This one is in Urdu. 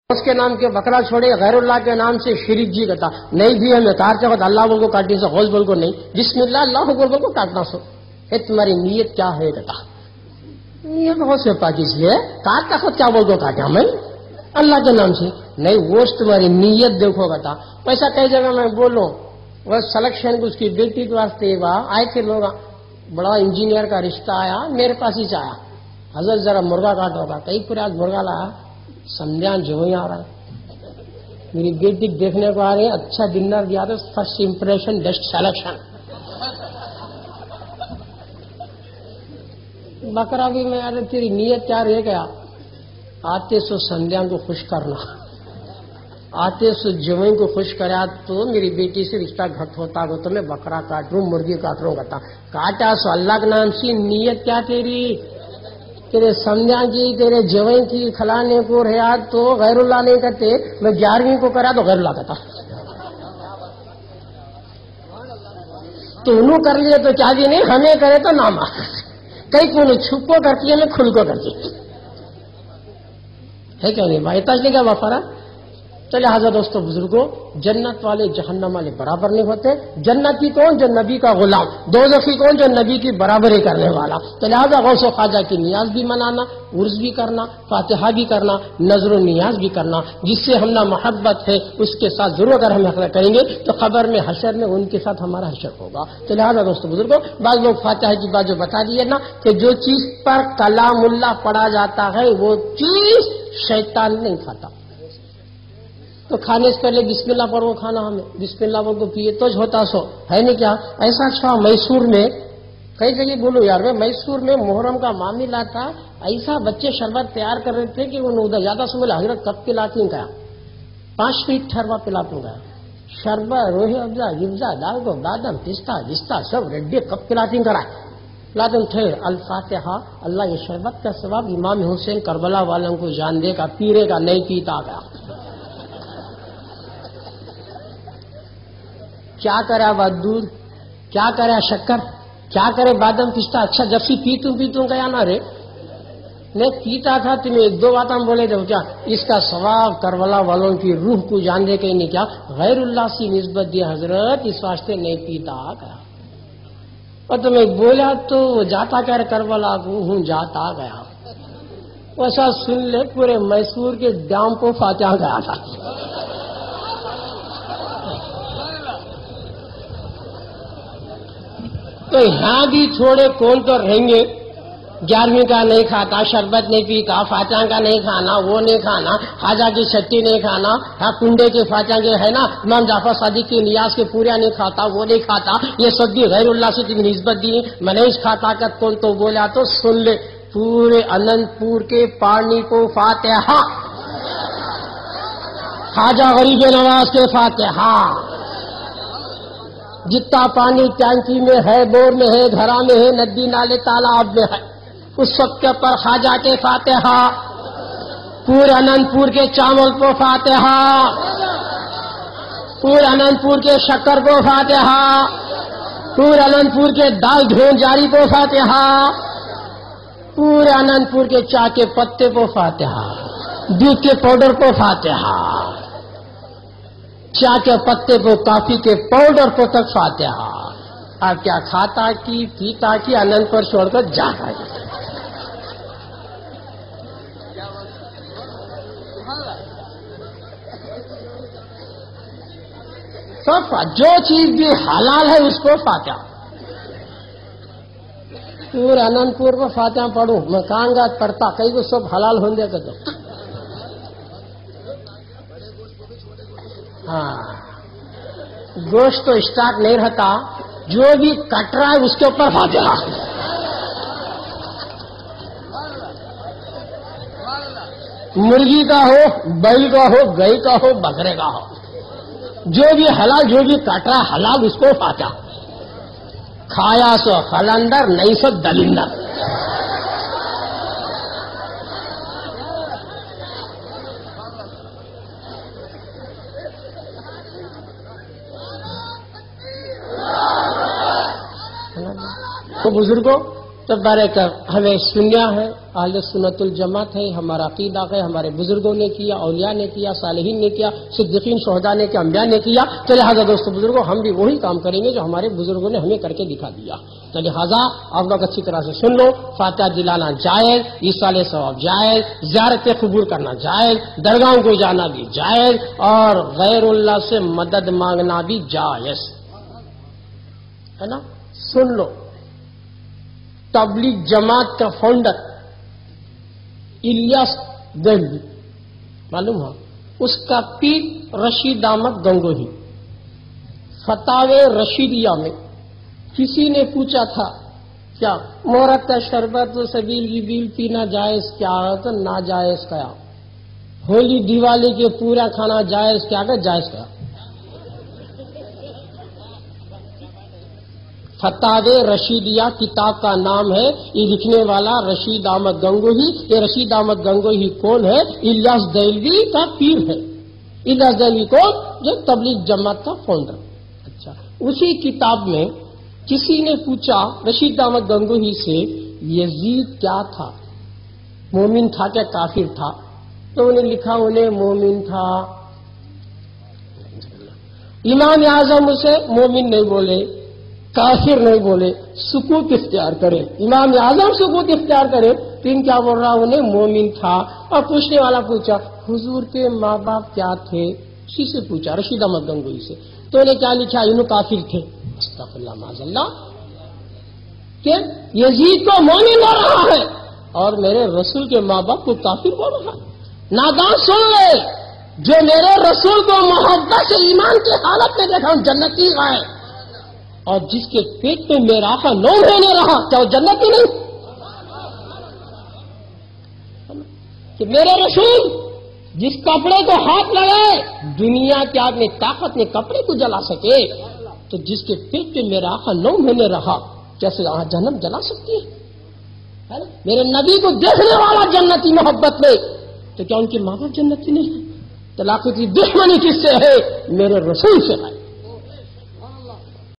اس کے نام کے بکرا چھوڑے غیر اللہ کے نام سے شریک جی کہتا نہیں بھی ہمیں کاٹتے وقت اللہ بول کو کاٹنے سے غوث بول کو نہیں بسم اللہ بول کو کاٹنا سو اے تمہاری نیت کیا ہے کہتا نیت بہت سے پاکی سے ہے کاٹتا خود کیا بول کو کاٹا میں اللہ کے نام سے نہیں وہ تمہاری نیت دیکھو کہتا ویسا کئی جگہ میں بولوں وہ سلیکشن کو اس کی بیٹی کے واسطے آئے تھے لوگ بڑا انجینئر کا رشتہ آیا میرے پاس ہی سے آیا حضرت ذرا مرغا کاٹو گا کئی پورے آج مرغا لایا سمجھان جو ہی آ رہا ہے میری بیٹی دیکھنے کو آ رہی ہے اچھا ڈنر دیا تو فرسٹ امپریشن بیسٹ سلیکشن بکرا بھی میں ارے تیری نیت کیا رہ گیا آتے سو سندھیان کو خوش کرنا آتے سو جوئیں کو خوش کرا تو میری بیٹی سے رشتہ گھٹ ہوتا گو تو میں بکرا کاٹ رہوں مرغی کاٹ رہوں کہتا کاٹا سو اللہ کے نام سے نیت کیا تیری تیرے سمجھا کی تیرے جوئیں کی کھلانے کو رہا تو غیر اللہ نہیں کرتے میں 11ویں کو کرا تو غیر اللہ کہتا تو انہوں کر لیے تو کیا بھی نہیں ہمیں کرے تو نام کئی کو چھپ کو کرتی ہے میں کھل کو کرتی ہے کیا نہیں بھائی تجلی کا وفارہ چلے حضرت دوستو بزرگوں جنت والے جہنم والے برابر نہیں ہوتے جنتی کون جو نبی کا غلام دوزخی کون جو نبی کی برابری کرنے والا تو لہٰذا غوث و خواجہ کی نیاز بھی منانا عرض بھی کرنا فاتحہ بھی کرنا نظر و نیاز بھی کرنا جس سے ہم نہ محبت ہے اس کے ساتھ ضرور اگر ہم حق کریں گے تو قبر میں حشر میں ان کے ساتھ ہمارا حشر ہوگا تو لہٰذا دوستو بزرگوں بعض لوگ فاتحہ کی بات جو بتا دیے نا کہ جو چیز پر کلام اللہ پڑھا جاتا ہے وہ چیز شیطان نہیں کھاتا تو کھانے سے پہلے بسم اللہ پڑھو کھانا ہمیں بسم اللہ پڑھ کو پیے تو ہوتا سو ہے نہیں کیا ایسا اچھا میسور میں کئی جگہ بولو یار میں میسور میں محرم کا معاملہ تھا ایسا بچے شربت تیار کر رہے تھے کہ انہوں ادھر زیادہ سے بولے حضرت کب پلاتی ہوں کہا 5 فیٹ ٹھروا پلاتی ہوں گیا شربت روحی افزا گفزا دال کو بادم پستہ جستا سب ریڈی کب پلاتی کرا لازم ٹھہر الفاتحہ اللہ یہ شربت کا ثواب امام حسین کربلا والوں کو جان دے گا پیرے کا نہیں پیتا گیا کیا کرے اب دودھ کیا کرے شکر کیا کرے بادم پستہ اچھا جب سے پیتوں گیا نا رے نہیں پیتا تھا تمہیں 1-2 بات ہم بولے تھے کیا اس کا ثواب کربلا والوں کی روح کو جان دے کہ نہیں کیا غیر اللہ سے نسبت دی حضرت اس واسطے نہیں پیتا گیا اور تمہیں بولا تو جاتا کہہ کربلا کو ہوں جاتا گیا ویسا سن لے پورے میسور کے ڈام کو فاتحہ گیا تھا تو یہاں بھی تھوڑے کون تو رہیں گے 11ویں کا نہیں کھاتا شربت نہیں پیتا فاتحہ کا نہیں کھانا وہ نہیں کھانا خواجہ کی چھٹی نہیں کھانا کنڈے کے فاتحہ کے ہے نا امام جعفر صادق کی نیاز کے پوریا نہیں کھاتا وہ نہیں کھاتا یہ سب بھی غیر اللہ سے نسبت دی میں نہیں کھاتا کہ کون تو بولا تو سن لے پورے اننت پور کے پانی کو فاتحہ خواجہ غریب نواز کے فاتحہ جتنا پانی ٹینکی میں ہے بور میں ہے گھرا میں ہے ندی نالے تالاب میں ہے اس وقت کے پر خواجہ کے فاتحہ پورے اننت پور کے چاول کو فاتحہ پورے اننت پور کے شکر کو فاتحہ پورے اننت پور کے دال دھون جاری کو فاتحہ پورے اننت پور کے چائے کے پتے کو فاتحہ دودھ کے پاؤڈر کو فاتحہ چائے کے پتے کو کافی کے پاؤڈر کو تک فاتحہ اب کیا کھاتا کی پیتا کی اننت پر چھوڑ کر جاتا ہے سب جو چیز بھی حلال ہے اس کو فاتحہ پورے اننت پور کو فاتحہ پڑھوں میں کہاں گا پڑھتا کئی کو سب حلال ہوں دے کر ہاں گوشت تو اسٹارٹ نہیں رہتا جو بھی کٹ رہا ہے اس کے اوپر فاتحہ مرغی کا ہو بیل کا ہو گائے کا ہو بکرے کا ہو جو بھی حلال جو بھی کٹ رہا ہے حلال اس کو فاتحہ کھایا سو خلندر نہیں سو دلندر تو بزرگوں تو برکت ہمیں سنیا ہے، اہل سنت الجماعت ہے، ہمارا عقیدہ ہے، ہمارے بزرگوں نے کیا، اولیاء نے کیا، صالحین نے کیا، صدیقین شہداء نے کیا، انبیاء نے کیا، تو لہٰذا دوستو بزرگوں ہم بھی وہی کام کریں گے جو ہمارے بزرگوں نے ہمیں کر کے دکھا دیا. تو لہٰذا آپ لوگ اچھی طرح سے سن لو، فاتحہ دلانا جائز، ایصال ثواب جائز، زیارت قبور کرنا جائز، درگاہوں کو جانا بھی جائز، اور غیر اللہ سے مدد مانگنا بھی جائز ہے نا. سن لو، تبلیغ جماعت کا فاؤنڈر الیاس دہلوی معلوم ہوا، اس کا پیر رشید احمد گنگوہی. فتاوی رشیدیہ میں کسی نے پوچھا تھا کیا مہرت کا شربت و سبیل کی بیل پینا جائز کیا ہے، تو ناجائز کیا. ہولی دیوالی کے پورا کھانا جائز کیا کہ جائز کیا. فتاوی رشیدیہ کتاب کا نام ہے، یہ لکھنے والا رشید احمد گنگوہی. یہ رشید احمد گنگوہی کون ہے؟ الیاس دہلوی کا پیر ہے. الیاس دہلوی کون؟ جو تبلیغ جماعت کا فاؤنڈر. اچھا، اسی کتاب میں کسی نے پوچھا رشید احمد گنگوہی سے یزید کیا تھا، مومن تھا کیا کافر تھا؟ تو انہوں نے لکھا انہیں مومن تھا. امام اعظم اسے مومن نہیں بولے، کافر نہیں بولے، سکوت اختیار کرے. امام اعظم سکوت اختیار کرے تو ان کیا بول رہا انہیں مومن تھا. اور پوچھنے والا پوچھا حضور کے ماں باپ کیا تھے، اسی سے پوچھا رشید احمد گنگوہی سے. تو انہیں کیا لکھا انہوں کافر تھے. استغفر اللہ معاذ اللہ، کہ یزید کو مومن ہو رہا ہے اور میرے رسول کے ماں باپ کو کافر ہو رہا ہے. نادان سن لے، جو میرے رسول کو محبت سے ایمان کی حالت میں دیکھا ہوں جنتی ہے، اور جس کے پیٹ میں میرا آقا 9 مہینے رہا، کیا وہ جنتی نہیں؟ کہ میرے رسول جس کپڑے کو ہاتھ لگائے دنیا کے آدمی طاقت نے کپڑے کو جلا سکے، تو جس کے پیٹ میں میرا آقا 9 مہینے رہا، کیسے جہنم جلا سکتی ہے؟ میرے نبی کو دیکھنے والا جنتی محبت میں، تو کیا ان کے ماں باپ جنتی نہیں ہے؟ طلاق کی دشمنی کس سے ہے؟ میرے رسول سے ہے.